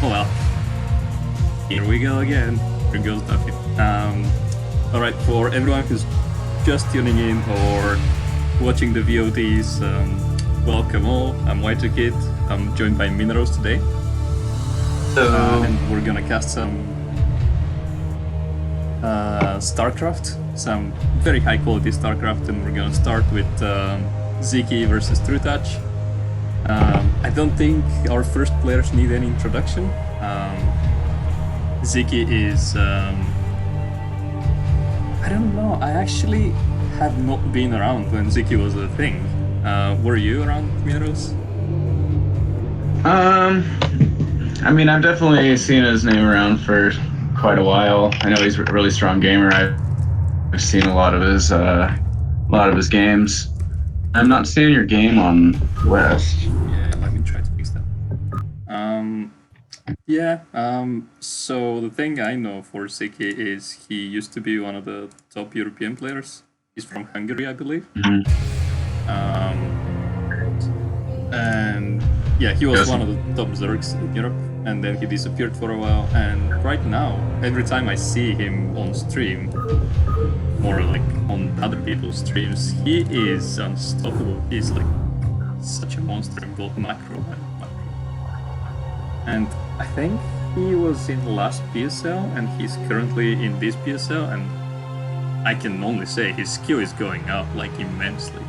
Well, here we go again. Here goes nothing. Alright, for everyone who's just tuning in or watching the VODs, welcome all. I'm Y2Kid. I'm joined by Mineros today. And we're gonna cast some StarCraft, some very high quality StarCraft, and we're gonna start with Sziky versus Trutacz. I don't think our first players need any introduction. Sziky is... I don't know, I actually have not been around when Sziky was a thing. Were you around, Mineros? I mean, I've definitely seen his name around for quite a while. I know he's a really strong gamer. I've seen a lot of his games. I'm not seeing your game on West. Yeah, let me try to fix that. So the thing I know for Sziky is he used to be one of the top European players. He's from Hungary, I believe. Mm-hmm. And yeah, he was one of the top Zergs in Europe, and then he disappeared for a while, and right now, every time I see him on stream, or like on other people's streams, he is unstoppable. He's like such a monster in both macro and macro. And I think he was in the last PSL, and he's currently in this PSL, and I can only say his skill is going up like immensely.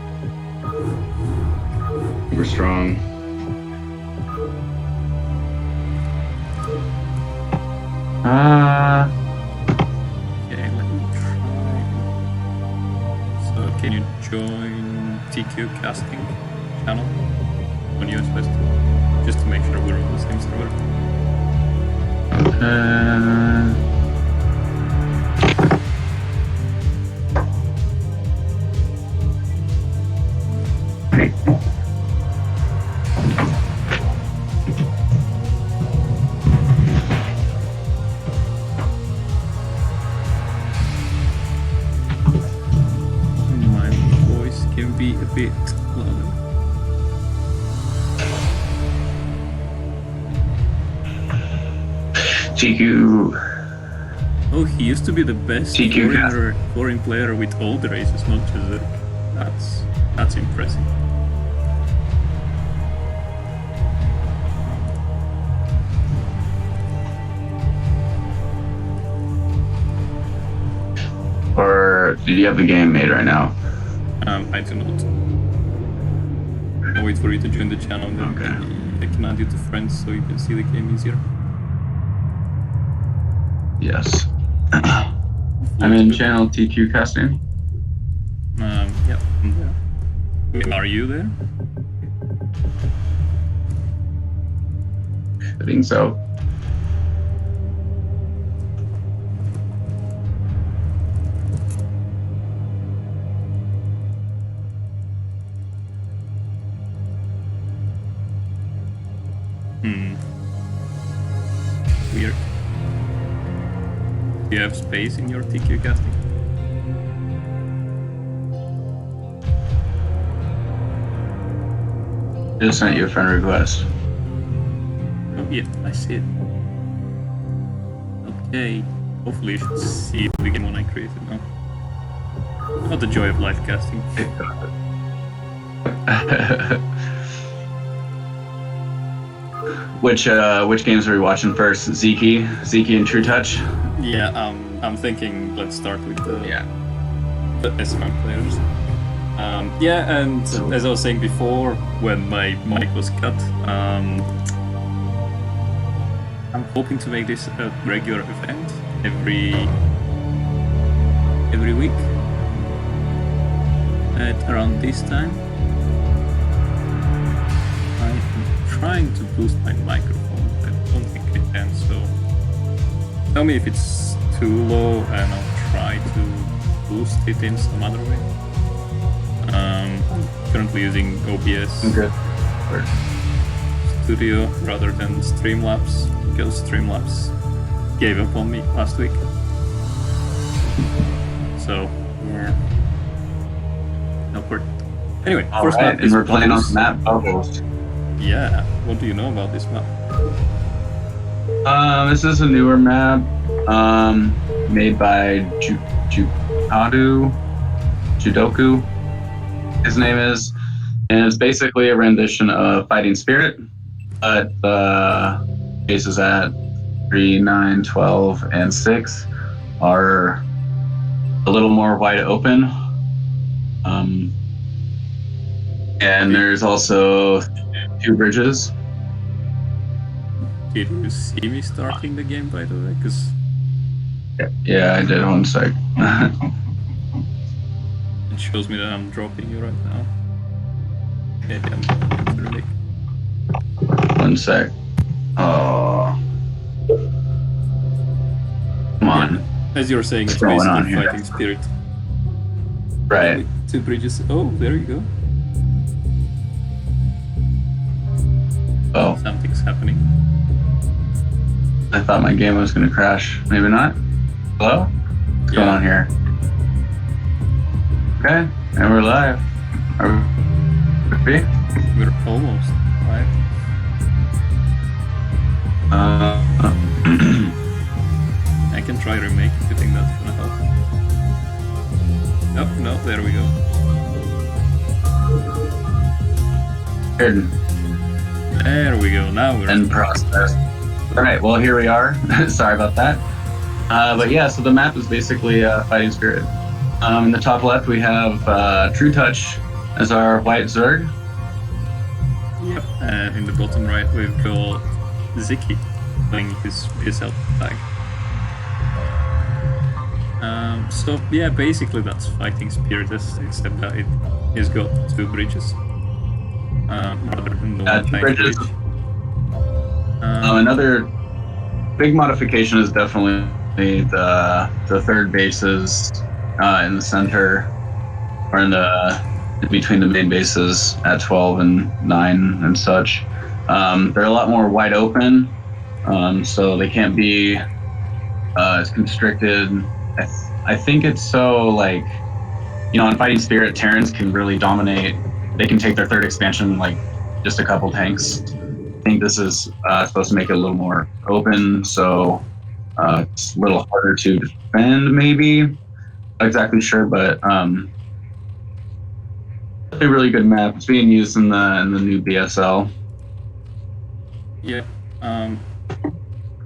We're strong. Okay, let me try. So can you join TQ casting channel on US West? Just to make sure we're on the same server. My voice can be a bit louder. TQ. Oh, he used to be the best foreign player with all the races, not just Zerg. That's impressive. Or do you have the game made right now? I do not. I'll wait for you to join the channel, then I can add you to friends so you can see the game easier. Yes. I'm in channel TQ casting. Yep, I'm there. Wait, are you there? I think so. Weird. Do you have space in your TQ casting? Just sent you a friend request. Oh yeah, I see it. Okay. Hopefully you should see the game when I create it now. Not the joy of live casting. Which games are we watching first? Sziky and Trutacz? Yeah, I'm thinking let's start with the SMM players. And as I was saying before, when my mic was cut, I'm hoping to make this a regular event every week at around this time. I'm trying to boost my microphone, but I don't think I can, so tell me if it's too low and I'll try to boost it in some other way. I'm currently using OBS Studio rather than Streamlabs because Streamlabs gave up on me last week. So, yeah. Awkward. Anyway, first map and we're playing on the map Bubbles. Yeah, what do you know about this map? This is a newer map, made by Judoku, his name is, and it's basically a rendition of Fighting Spirit, but the bases at 3, 9, 12, and 6 are a little more wide open. And there's also 2 bridges. Did you see me starting the game, by the way? Because yeah, I did. 1 sec. it shows me that I'm dropping you right now. Maybe I'm going into the lake. 1 sec. Oh, come on. Yeah. As you were saying, it's What's going on basically here? Fighting Spirit. Right. With 2 bridges. Oh, there you go. Oh, Something's happening. I thought my game was going to crash. Maybe not. Hello? What's going on here? Okay, and we're live. Are we? We're almost live. I can try remake if you think that's gonna help. Oh, no, there we go. Hidden. There we go, now we're End process. Alright, well here we are. Sorry about that. But yeah, so the map is basically Fighting Spirit. In the top left we have Trutacz as our white Zerg. Yep, and in the bottom right we've got Sziky playing his PSL tag. So yeah, basically that's Fighting Spirit, except that it's got 2 bridges. Rather than the one 2 tiny bridges. bridge. Another big modification is definitely the 3rd bases in the center, or in between the main bases at 12 and 9 and such. They're a lot more wide open, so they can't be as constricted. I think it's so, like, you know, in Fighting Spirit, Terrans can really dominate. They can take their 3rd expansion like just a couple tanks. I think this is supposed to make it a little more open, so it's a little harder to defend, maybe. Not exactly sure, but it's a really good map. It's being used in the new BSL. Yeah, I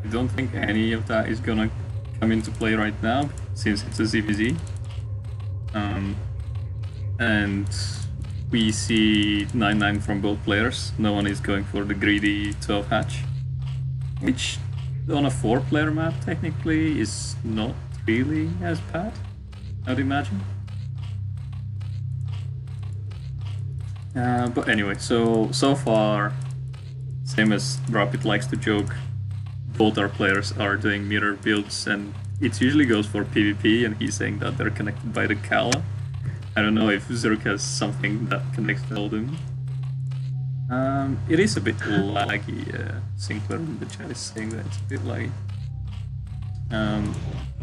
don't think any of that is gonna come into play right now, since it's a ZVZ. And we see 9-9 from both players. No one is going for the greedy 12 hatch, which on a 4-player map technically is not really as bad, I'd imagine. But anyway, so far, same as Rapid likes to joke, both our players are doing mirror builds, and it usually goes for PvP, and he's saying that they're connected by the Kala. I don't know if Zerk has something that connects all them. It is a bit laggy. Sinclair in the chat is saying that it's a bit laggy.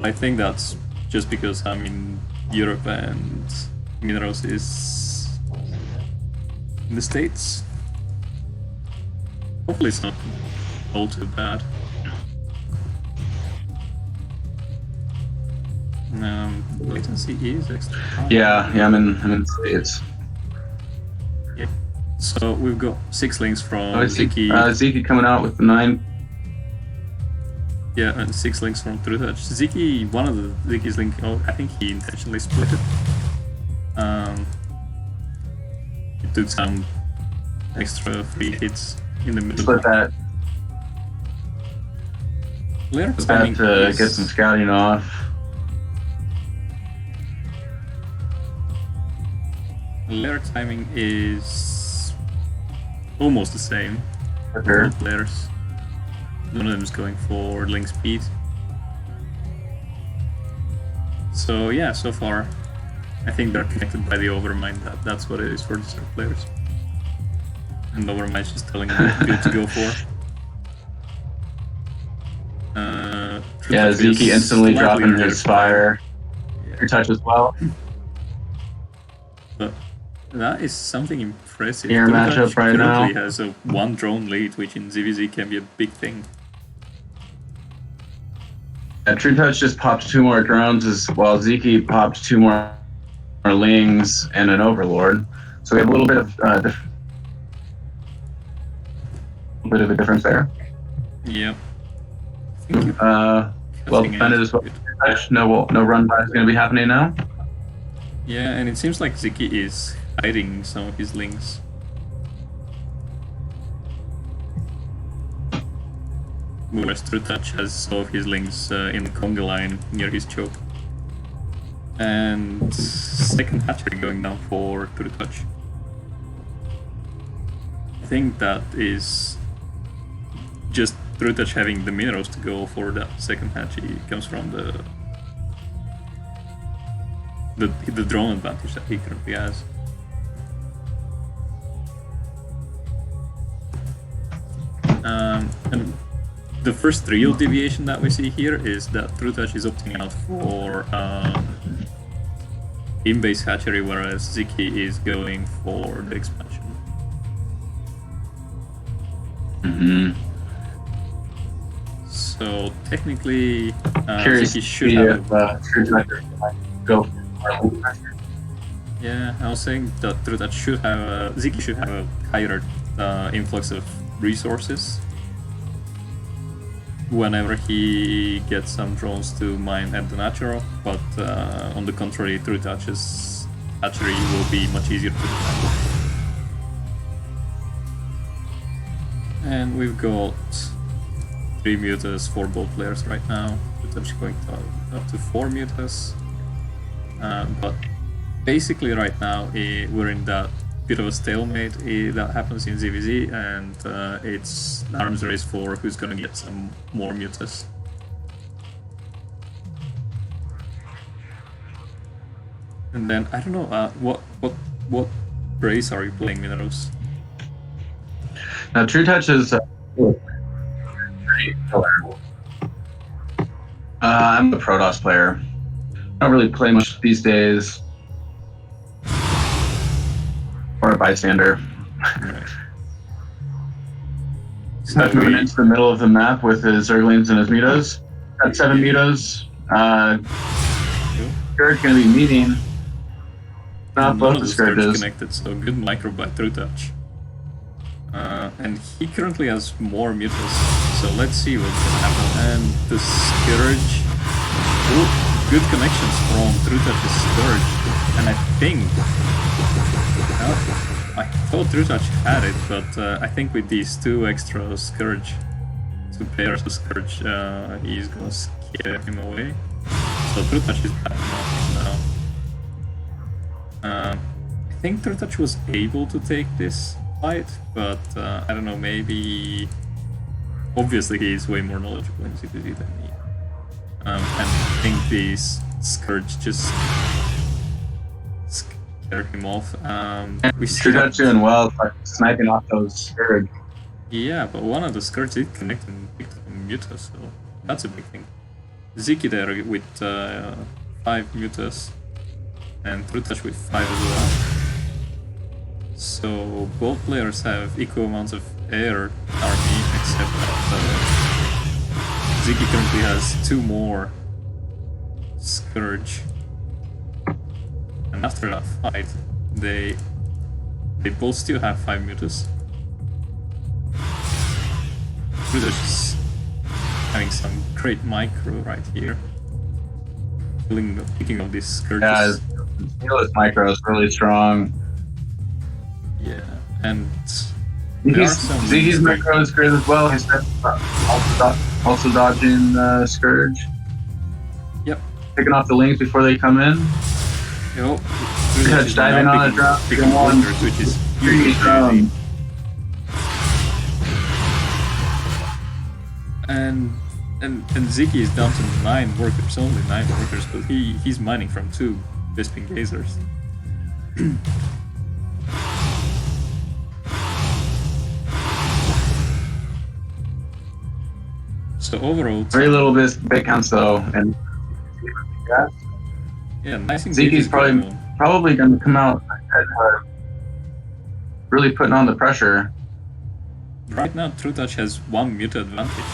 I think that's just because I'm in Europe and Mineros is in the States. Hopefully it's not all too bad. Latency is extra high. Yeah, I'm in the States. Yeah. So we've got 6 links from Sziky. Sziky. Sziky coming out with the 9. Yeah, and 6 links from Trutacz. Sziky, one of the Ziky's link, oh, I think he intentionally split it. He took some extra free hits in the middle. Split that. Lair That timing to is, get some scouting off. Lair timing is almost the same for Sure. both players. None of them is going for link speed. So yeah, so far, I think they're connected by the Overmind. That's what it is for the Zerg players. And Overmind's just telling them what build to go for. Yeah, Trutacz is Sziky instantly slightly dropping earlier his fire. Yeah. Trutacz as well. But that is something impressive. Here Trutacz matchup right currently now. has a 1 drone lead, which in ZVZ can be a big thing. Trutacz just popped 2 more drones as well. Sziky popped 2 more lings and an overlord. So we have a little bit of a difference there. Yep. Well defended as well. No run by is going to be happening now. Yeah, and it seems like Sziky is hiding some of his lings. Whereas Trutacz has some of his lings in the conga line near his choke. And second hatchery going down for Trutacz. I think that is just Trutacz having the minerals to go for that second hatchery. It comes from the drone advantage that he currently has. And the first real deviation that we see here is that Trutacz is opting out for in-base hatchery, whereas Sziky is going for the expansion. So technically, Sziky should have. Go. Yeah, I was saying that Trutacz should have. Sziky should have a higher influx of resources whenever he gets some drones to mine at the natural, but on the contrary, Trutacz's hatchery will be much easier to defend. And we've got 3 mutas for both players right now. Trutacz going up to 4 mutas. But basically right now we're in that bit of a stalemate that happens in ZVZ, and it's an arms race for who's gonna get some more mutas. And then I don't know what race are you playing, Mineros? Now Trutacz is I'm a Protoss player. I don't really play much these days. Or a bystander. Right. So moving into the middle of the map with his Zerglings and his mutas. Got 7 mutas. Scourge gonna be meeting. Not both the Scourges. Connected, so good micro by Trutacz. And he currently has more mutas, so let's see what's gonna happen. And the Scourge. Ooh, good connections from Trutacz's Scourge. And I think. I thought Trutacz had it, but I think with these 2 extra Scourge, 2 pairs of Scourge, he's gonna scare him away. So Trutacz is bad enough now. I think Trutacz was able to take this fight, but I don't know, maybe... Obviously he is way more knowledgeable in CPZ than me. And I think these Scourge just... him off. We see Trutacz doing well, like sniping off those Scourge. Yeah, but one of the Scourge did connect and picked up a muta, so that's a big thing. Sziky there with 5 mutas, and Trutacz with 5 as well. So both players have equal amounts of air army, except that Sziky currently has 2 more Scourge. And after that fight, they both still have 5 mutas. Trutacz is having some great micro right here. Picking up these Scourges. Yeah, his micro is really strong. Yeah, and Ziggy's micro is great as well. He's also dodging Scourge. Yep. Picking off the lings before they come in. Yep. Trutacz diving on a drop. Picking workers, which is huge. And Sziky is down to 9 workers, only 9 workers, but he's mining from 2 Bisping Gazers. So overall, very little bit counts though, and yeah, nice. Zziky's probably going to come out really putting on the pressure. Right now, Trutacz has 1 muta advantage.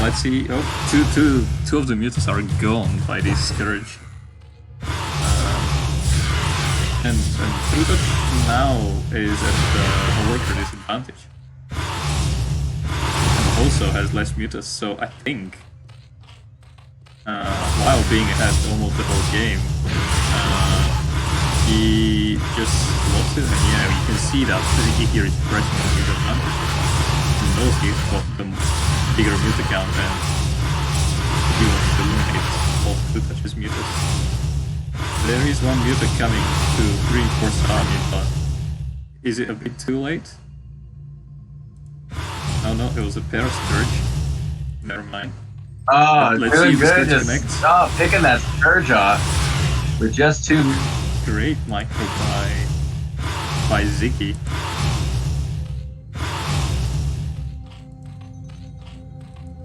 let's see. Oh, two of the mutas are gone by this Scourge. And Trutacz now is at a worker disadvantage. And also has less mutas, so I think while being ahead almost the whole game, he just lost it, and yeah, you can see that Sziky here is pressing on his advantage. He knows he's got the bigger muta count, and he wants to eliminate all Trutach's mutas. There is one muta coming to reinforce the army, but is it a bit too late? Oh no, it was a pair Scourge. Never mind. Oh, Let's doing see if the good. Scourge Just connects. stop picking that Scourge off. With just two. Great micro by Sziky.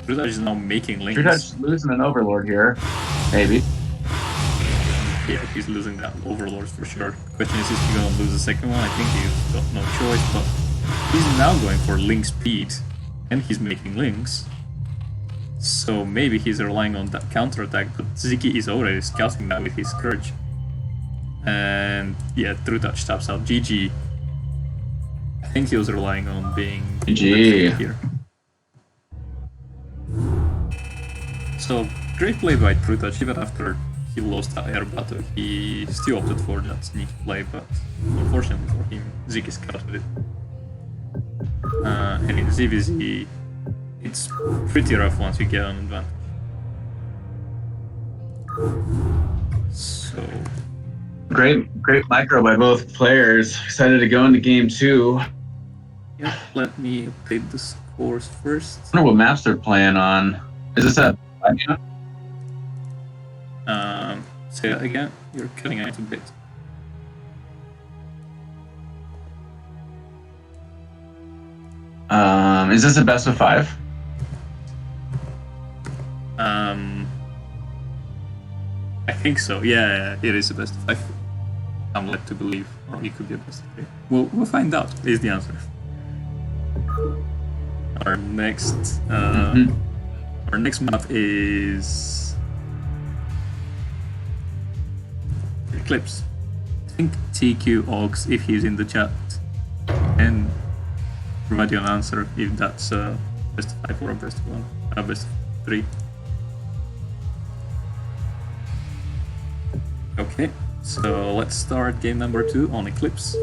Trutacz is now making links. Trutacz losing an Overlord here. Maybe. Yeah, he's losing that Overlord for sure. Question is he gonna lose the second one? I think he's got no choice, but he's now going for link speed. And he's making links. So maybe he's relying on that counterattack, but Sziky is already scouting that with his Scourge. And yeah, Trutacz taps out. GG. I think he was relying on being GG here. So great play by Trutacz. Even after he lost that air battle, he still opted for that sneaky play, but unfortunately for him, Sziky scouted it. And in ZVZ, it's pretty rough once you get an advantage. So great micro by both players. Excited to go into game 2. yeah, let me update the scores first. I wonder what maps they're playing on. Is this a... Say that again. You're cutting out a bit. Is this a best of 5? I think so. Yeah, it is a best of 5. I'm led to believe, or it could be a best of 3. We'll find out. Is the answer. Our next map is Eclipse. I think TQ Ox, if he's in the chat, and provide you an answer if that's a best of 5 or a best of 1, a best of 3. Okay, so let's start game number 2 on Eclipse.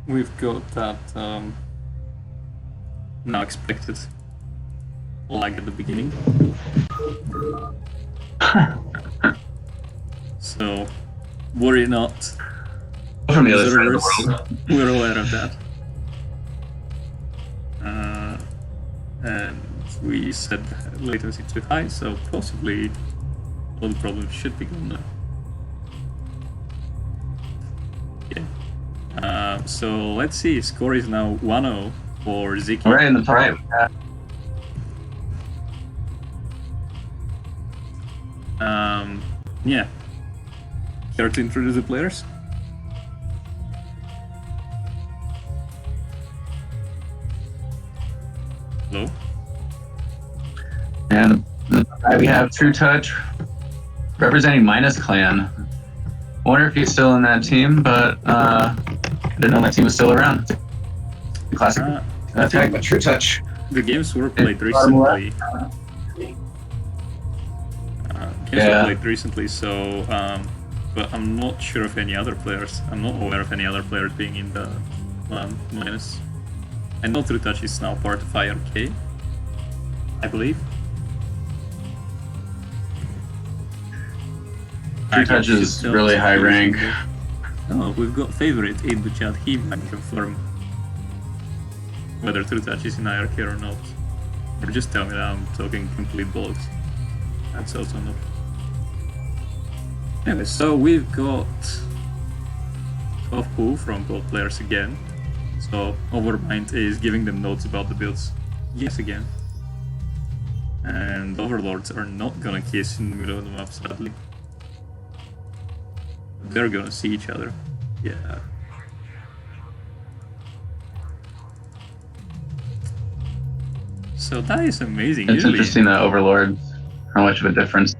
We've got that now expected lag at the beginning. So, worry not. From the other side of the world. We're aware of that. And we set latency too high, so possibly all the problems should be gone now. Yeah. So let's see, score is now 1-0 for Sziky. Right in the prime. Yeah. Care to introduce the players? Hello? And we have Trutacz representing Minus Clan. Wonder if he's still in that team, but I didn't know that team was still around. Classic tag by Trutacz. The games were played recently. So but I'm not sure of any other players. I'm not aware of any other players being in the Minus. I know Trutacz is now part of IRK, I believe. Trutacz is really high rank. Oh, we've got favorite in the chat. He might confirm whether Trutacz is in IRK or not. Or just tell me that I'm talking complete bollocks. That's also not. Anyway, so we've got 12 pool from both players again. So Overmind is giving them notes about the builds. Yes, again. And Overlords are not gonna kiss in the middle of the map, sadly. They're gonna see each other. Yeah. So that is amazing. It's Usually, interesting that Overlord, how much of a difference.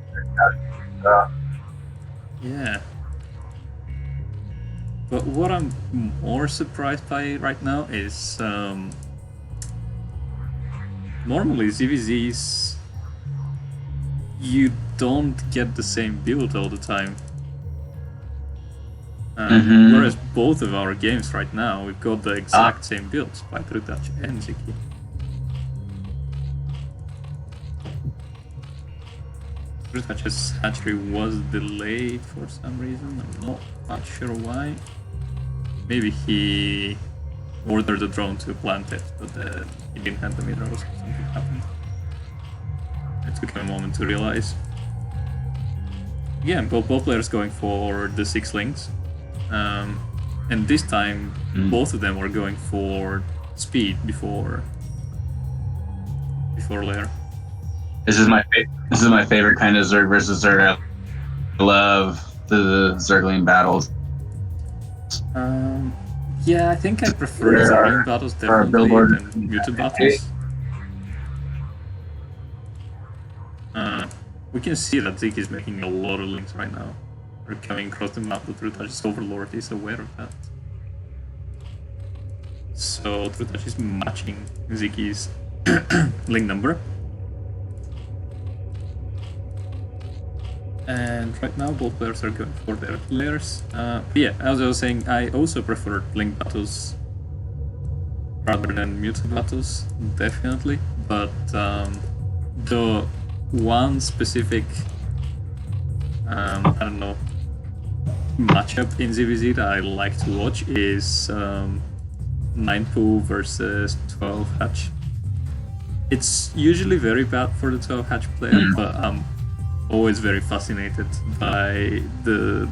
yeah. But what I'm more surprised by right now is normally ZVZs, you don't get the same build all the time. Whereas both of our games right now, we've got the exact same builds by Trutacz and Sziky. Trutacz's hatchery was delayed for some reason, I'm not quite sure why. Maybe he ordered the drone to plant it, but he didn't have the minerals, something happened. It took him a moment to realize. Yeah, both players going for the 6 links. And this time, both of them were going for speed before layer. This is my favorite kind of Zerg versus Zerg. I love the Zergling battles. Yeah, I think I prefer Zergling battles definitely than muted battles. We can see that Sziky is making a lot of links right now. They're coming across the map, but Trutacz Overlord is aware of that. So Trutacz is matching Sziky's link number. And right now both players are going for their layers. Yeah, as I was saying, I also prefer link battles rather than muted battles, definitely. But the one specific, I don't know, matchup in ZVZ that I like to watch is 9-poo versus 12 hatch. It's usually very bad for the 12 hatch player, but I'm always very fascinated by the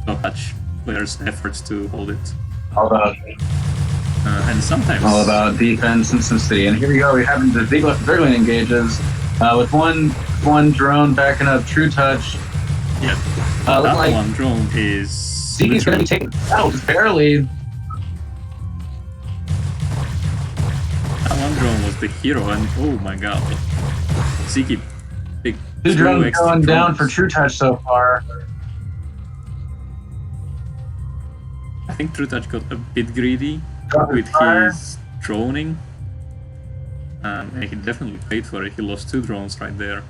12 hatch players' efforts to hold it. All about and sometimes all about defense and simplicity. And here we go. We have the Zergling engages with one drone backing up Trutacz. Yeah, that like one drone is Sziky's going to be taken out barely. That one drone was the hero, and oh my god, Sziky big 2 drones going down for Trutacz so far. I think Trutacz got a bit greedy with his droning, and he definitely paid for it. He lost 2 drones right there.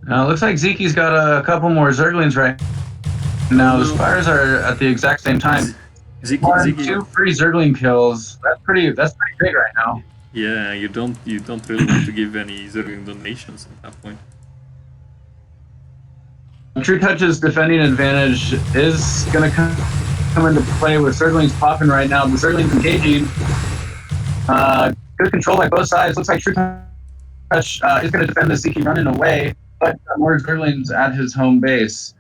Looks like Sziky's got a couple more Zerglings right now. The Spires are at the exact same time. Sziky 2 free Zergling kills. That's pretty big right now. Yeah, you don't really want to give any Zergling donations at that point. Trutacz's defending advantage is going to come into play with Zerglings popping right now. The Zerglings engaging. Good control by both sides. Looks like Trutacz is going to defend the Sziky running away, but more Zerglings at his home base.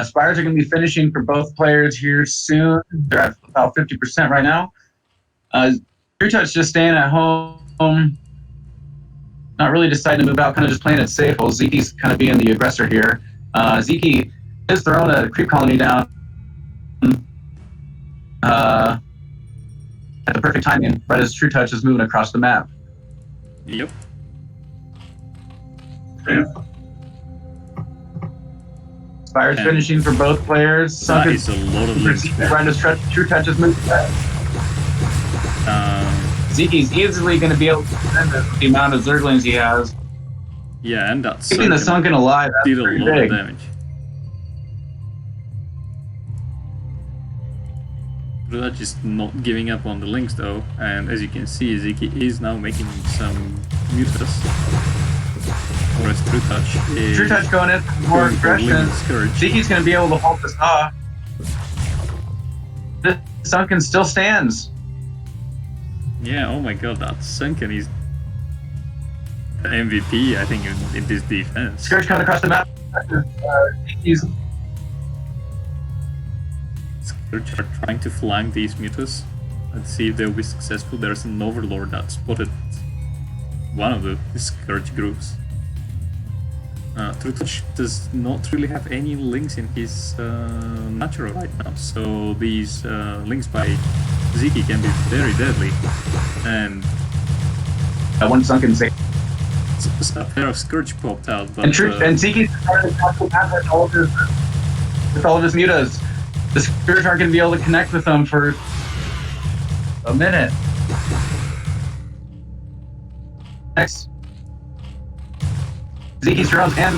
Spires are going to be finishing for both players here soon. They're at about 50% right now. Trutacz just staying at home, not really deciding to move out, kind of just playing it safe, while Sziky's kind of being the aggressor here. Sziky is throwing a creep colony down at the perfect timing, right as Trutacz is moving across the map. Yep. Spires finishing for both players. That is a lot of links. Right as Trutacz is moving back. Sziky's easily going to be able to defend the amount of Zerglings he has. Yeah, and that's keeping the Sunken alive. Did a lot of damage. Trutacz is not giving up on the links though, and as you can see, Sziky is now making some mutas. Whereas Trutacz going in for more aggression. Sziky's going to be able to hold this off. The Sunken still stands. Yeah, oh my god, that Sunken is the MVP, I think, in this defense. Scourge coming across the map. Scourge are trying to flank these mutas. Let's see if they'll be successful. There's an Overlord that spotted one of the Scourge groups. Trutacz does not really have any links in his natural right now, so these links by Sziky can be very deadly. And that one sunken safe. A pair of Scourge popped out, but... And Sziky's starting to talk with all of his mutas. The Scourge aren't going to be able to connect with them for a minute. Next. Zyky's drones and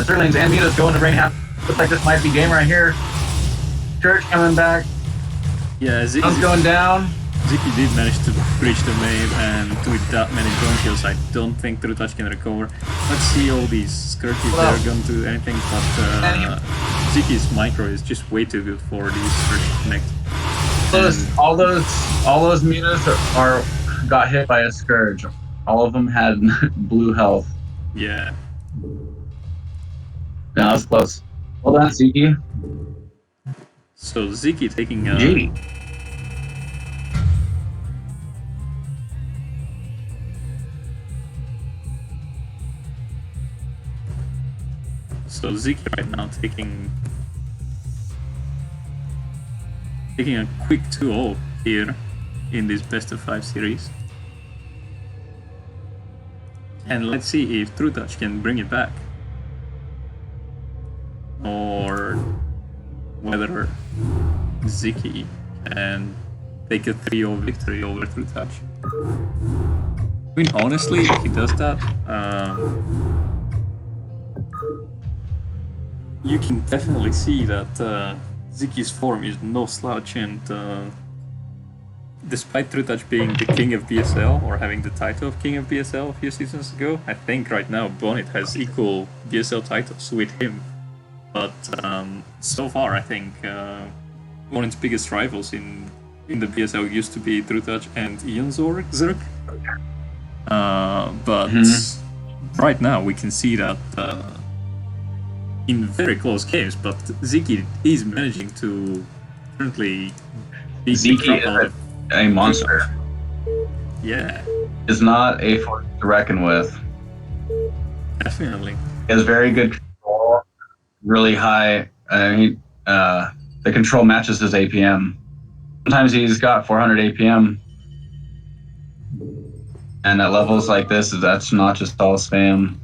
Zerlings and mutas going to bring half. Looks like this might be game right here. Church coming back. Yeah, Zyky's going down. Sziky did manage to breach the wave, and with that many drone kills, I don't think Trutacz can recover. Let's see all these Scourges, they're going to do anything, but Zyky's micro is just way too good for these Scourge to connect. All those mutas got hit by a Scourge. All of them had blue health. Yeah. That was close. Hold on, Sziky. So Sziky taking a... G. So Sziky right now taking a quick 2-0 here in this best of 5 series. And let's see if Trutacz can bring it back. Or whether Sziky can take a 3-0 victory over Trutacz. I mean, honestly, if he does that, you can definitely see that Zyky's form is no slouch, and despite Trutacz being the king of BSL, or having the title of king of BSL a few seasons ago, I think right now Bo5 has equal BSL titles with him. But so far, I think one of his biggest rivals in the BSL used to be Trutacz and Ian Zerk. But right now we can see that in very close games, but Sziky is managing to currently beat Sziky is a monster. Yeah. Is not a force to reckon with. Definitely. He has very good control, really high. The control matches his APM. Sometimes he's got 400 APM. And at levels like this, that's not just all spam.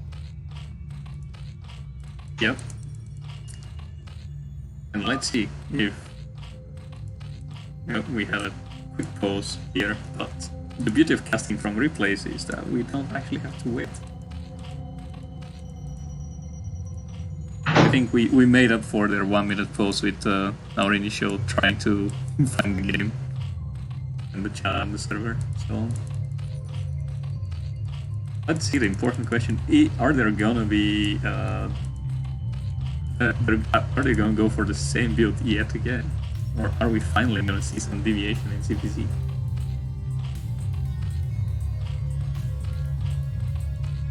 Yep. And let's see if we have a quick pause here, but the beauty of casting from replays is that we don't actually have to wait. I think we made up for their 1 minute pause with our initial trying to find the game and the chat and the server. So let's see the important question: are there gonna be are they gonna go for the same build yet again, or are we finally gonna see some deviation in CPC?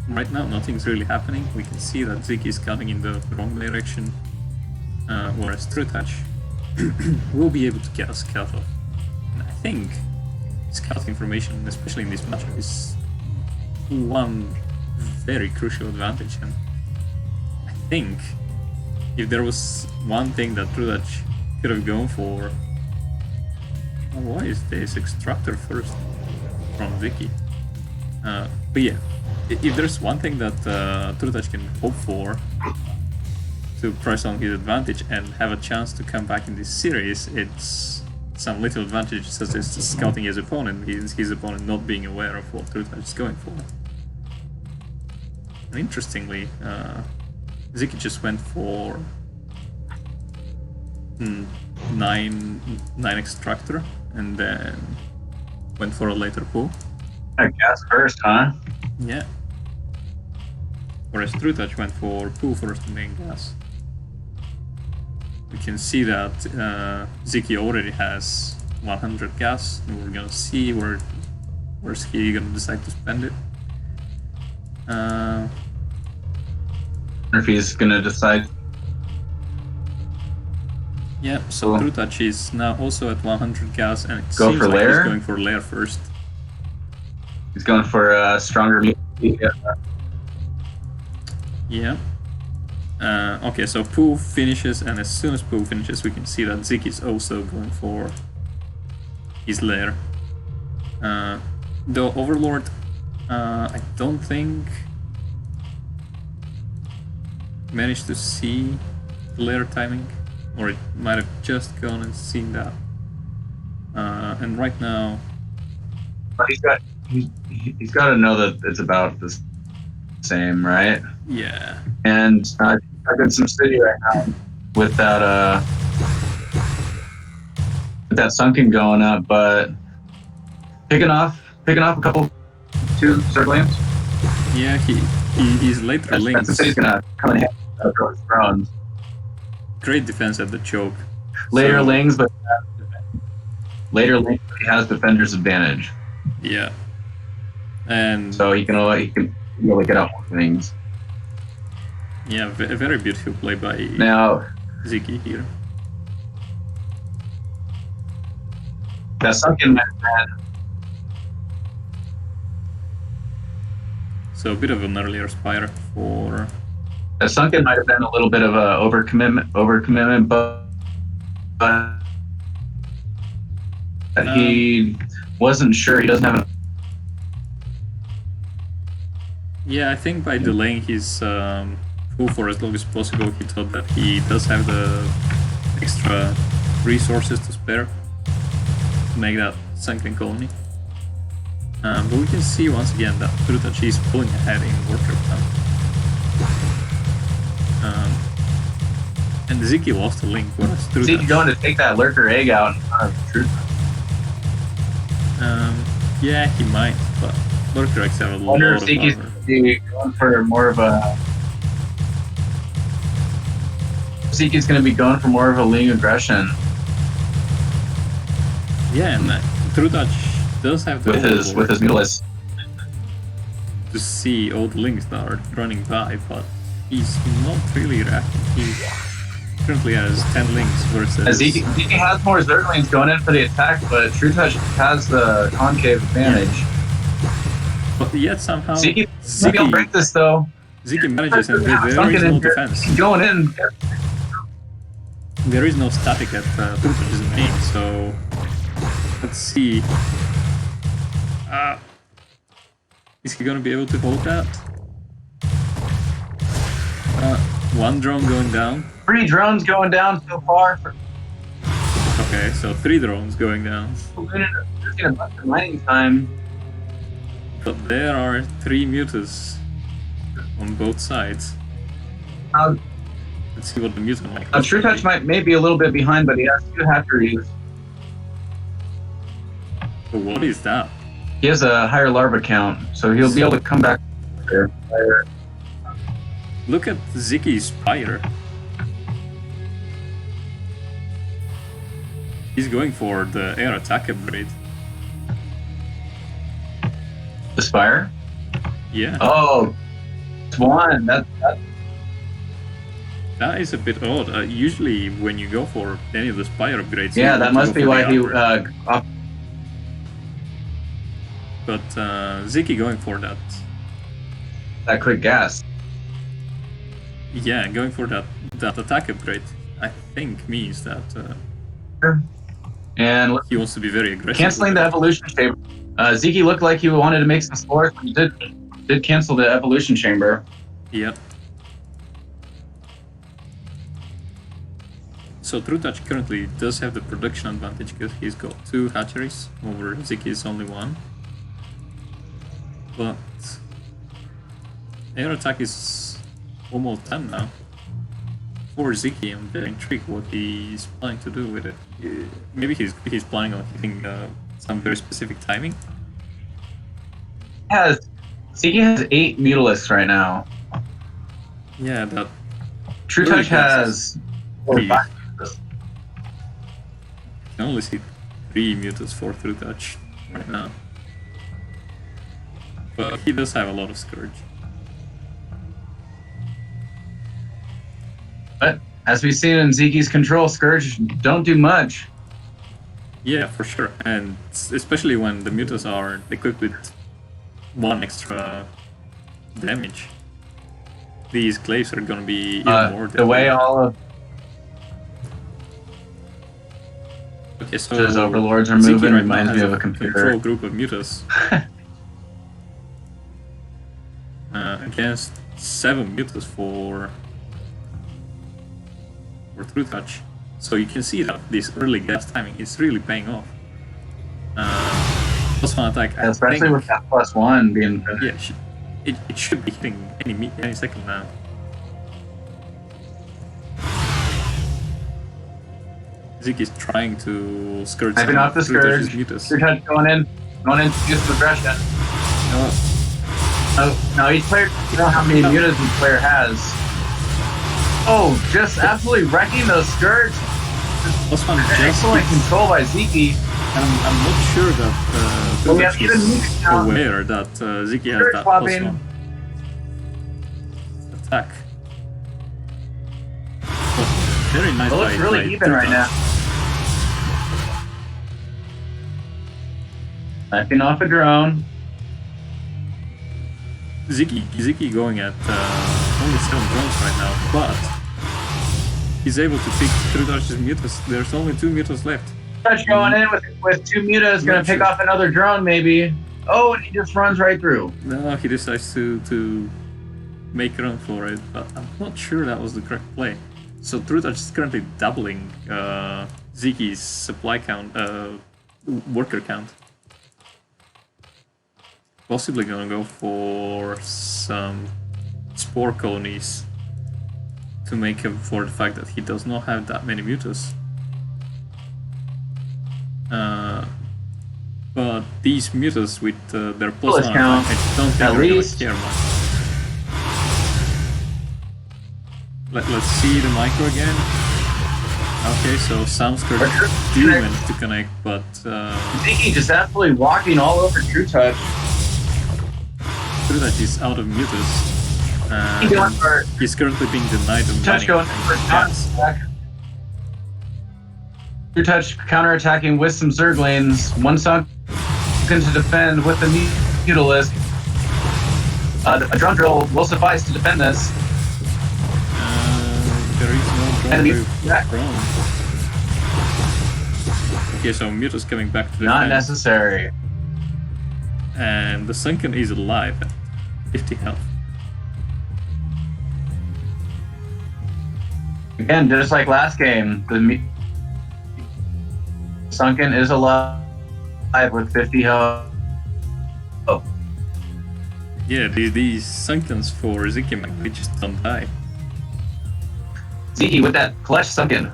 Right now, nothing's really happening. We can see that Sziky is coming in the wrong direction, whereas Trutacz will be able to get a scout off. And I think scout information, especially in this matchup, is one very crucial advantage. And I think if there was one thing that Trutacz could have gone for... why is this extractor first from Sziky? But yeah, if there's one thing that Trutacz can hope for to press on his advantage and have a chance to come back in this series, it's some little advantage such as scouting his opponent, his opponent not being aware of what Trutacz is going for. And interestingly, Sziky just went for 9 extractor and then went for a later pull. Gas first, huh? Yeah. Whereas Trutacz went for pull first and then gas. We can see that Sziky already has 100 gas, and we're gonna see where's he gonna decide to spend it. If he's gonna decide. Yeah, so Cool. Trutacz is now also at 100 gas, and it Go seems for like lair? he's going for lair first. He's going for stronger. Yeah. Yeah. Okay, so Pooh finishes, and as soon as Pooh finishes, we can see that Zik is also going for his lair. The Overlord, I don't think managed to see the lair timing, or it might have just gone and seen that. And right now, But he's got to know that it's about the same, right? yeah. And I've got some city right now with that sunken going up, but picking off a couple two Zerglings. Yeah, he's later That's links. the city's gonna come in handy for his thrones. Great defense at the choke. Later So, Lings, but he has defender's advantage. Yeah. And So he can really get out more things. yeah, a very beautiful play by Now Sziky here. that sunken might have been So a bit of an earlier Spire for that sunken might have been a little bit of a overcommitment, but he wasn't sure. He doesn't have. Yeah, I think by delaying his Pooh for as long as possible, he thought that he does have the extra resources to spare to make that sunken colony. But we can see once again that Trutacz is pulling ahead in Warcraft now. And Sziky lost a link, whereas Trutacz... Sziky going to take that lurker egg out in front of Trutacz. Yeah, he might, but lurker eggs have a lot of Sziky's armor. going for more of a. Sziky's going to be going for more of a lean aggression. Yeah, and Trutacz does have the with his Mutalisk to see all the links that are running by, but he's not really reacting. He currently has 10 links versus... Sziky has more Zerglings going in for the attack, but Trutacz has the concave advantage. Yeah. But yet somehow Sziky will break this though. Sziky manages, and there is no defense. Going in. There is no static at Trutacz's main, so let's see. Is he gonna be able to hold that? One drone going down. 3 drones going down so far. Okay, so 3 drones going down. Losing a bunch of mining time. But there are 3 mutas on both sides. Let's see what the mutant might be. Trutacz may be a little bit behind, but he has 2 hatcheries. But what is that? He has a higher larva count, so he'll be able to come back there. Look at Sziky's Spire. He's going for the air attack upgrade. The Spire? Yeah. Oh, it's 1. That is a bit odd. Usually when you go for any of the Spire upgrades... Yeah, that must be why he... But Sziky going for that... That quick gas. Yeah, going for that attack upgrade, I think means that and he wants to be very aggressive. Canceling the evolution chamber. Sziky looked like he wanted to make some spores, but he did cancel the evolution chamber. Yep. So Trutacz currently does have the production advantage because he's got 2 hatcheries over Sziky's only 1. But air attack is almost 10 now. For Sziky, I'm very intrigued what he's planning to do with it. Maybe he's planning on hitting some very specific timing. Sziky has 8 Mutalisks right now. Yeah, that... Trutacz has... 3. I can only see 3 mutas for Trutacz right now. But he does have a lot of Scourge. But as we've seen in Sziky's control, Scourge don't do much. Yeah, for sure. And especially when the mutas are equipped with 1 extra damage. These glaives are gonna be even more the way all of okay, so his overlords are Sziky moving right reminds now me has of a computer. control group of mutas. Against 7 mutas for Trutacz. So you can see that this early gas timing is really paying off. Plus one attack, I Especially think, with that +1 being yeah, it should be hitting any second now. Sziky is trying to skirt some sniping off the scourge. mutas. Trutacz going in to get some aggression. No, each player, you know how many mutas each player has. Oh, just absolutely wrecking those scourge. Excellent control by Sziky. I'm not sure that Trutacz is aware that Sziky has that +1 attack. But very nice. Well, it's really even right now. Sniping off a drone. Sziky going at only 7 drones right now, but he's able to pick Trutacz's mutas. There's only 2 mutas left. Trutacz going in with 2 mutas, gonna pick off another drone maybe. Oh, and he just runs right through. No, he decides to make a run for it, but I'm not sure that was the correct play. So Trutacz is currently doubling Sziky's supply count, worker count. Possibly gonna go for some spore colonies to make up for the fact that he does not have that many mutas. But these mutas with their +1 attack, I don't think they're gonna care much. Let's see the micro again. Okay, so Soundskirt do manage to connect, but Sziky just absolutely walking all over Trutacz. Trutacz is out of mutas. He's currently being denied of Trutacz going for gas. Trutacz counterattacking with some Zerglings. One Sunken to defend with the Mutalist. A drone drill will suffice to defend this. There is no drone. Okay, so Muta's coming back to the Not necessary. And the Sunken is alive at 50 health. Again, just like last game, the Sunken is alive with 50 health. Oh. Yeah, these Sunkens for Sziky, they just don't die. Sziky with that clutch Sunken.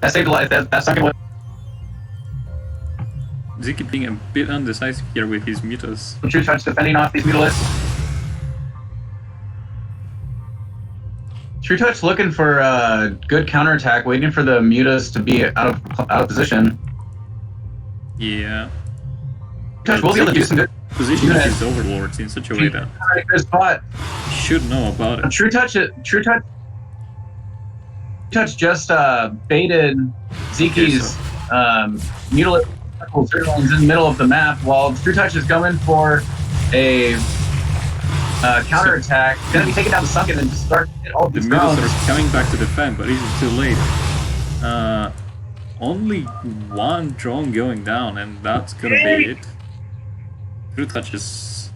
That saved a life. That Sunken. Sziky being a bit undecisive here with his mutas. Trutacz defending off these Mutalists. Trutacz looking for a good counterattack, waiting for the mutas to be out of position. Yeah. Trutacz will be able to do some good position his overlords in such a way that he should know about it. Trutacz just baited Zyky's Mutalist Zerglings in the middle of the map while Trutacz is going for a counterattack. Going to be taking down the Sunken and just start all the Mutalist are coming back to defend, but it's too late. Only one drone going down, and that's gonna be it. Trutacz's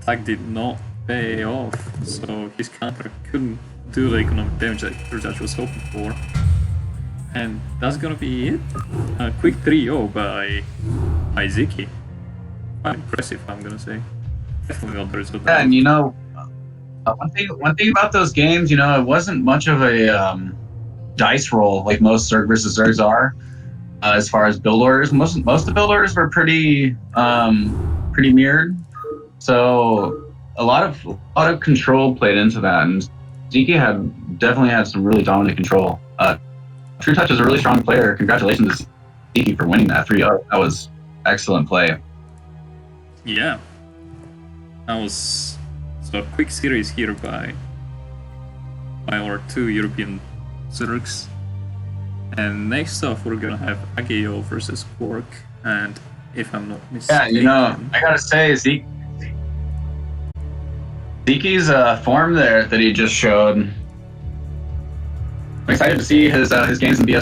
attack did not pay off, so his counter couldn't do the economic damage that Trutacz was hoping for. And that's gonna be it. A quick 3-0 by Sziky. Quite impressive, I'm gonna say. Definitely not the result. Yeah, and you know, one thing about those games, you know, it wasn't much of a dice roll like most Zerg versus Zergs are. As far as build orders, most of the build orders were pretty mirrored. So a lot of control played into that, and Sziky definitely had some really dominant control. Trutacz is a really strong player. Congratulations to Sziky for winning that 3-0. That was excellent play. Yeah. That was a quick series here by our 2 European Zergs. And next off, we're gonna have Ageo versus Quark, and if I'm not Yeah, mistaken, you know, I gotta say, Sziky's form there that he just showed. I'm excited to see his games in BS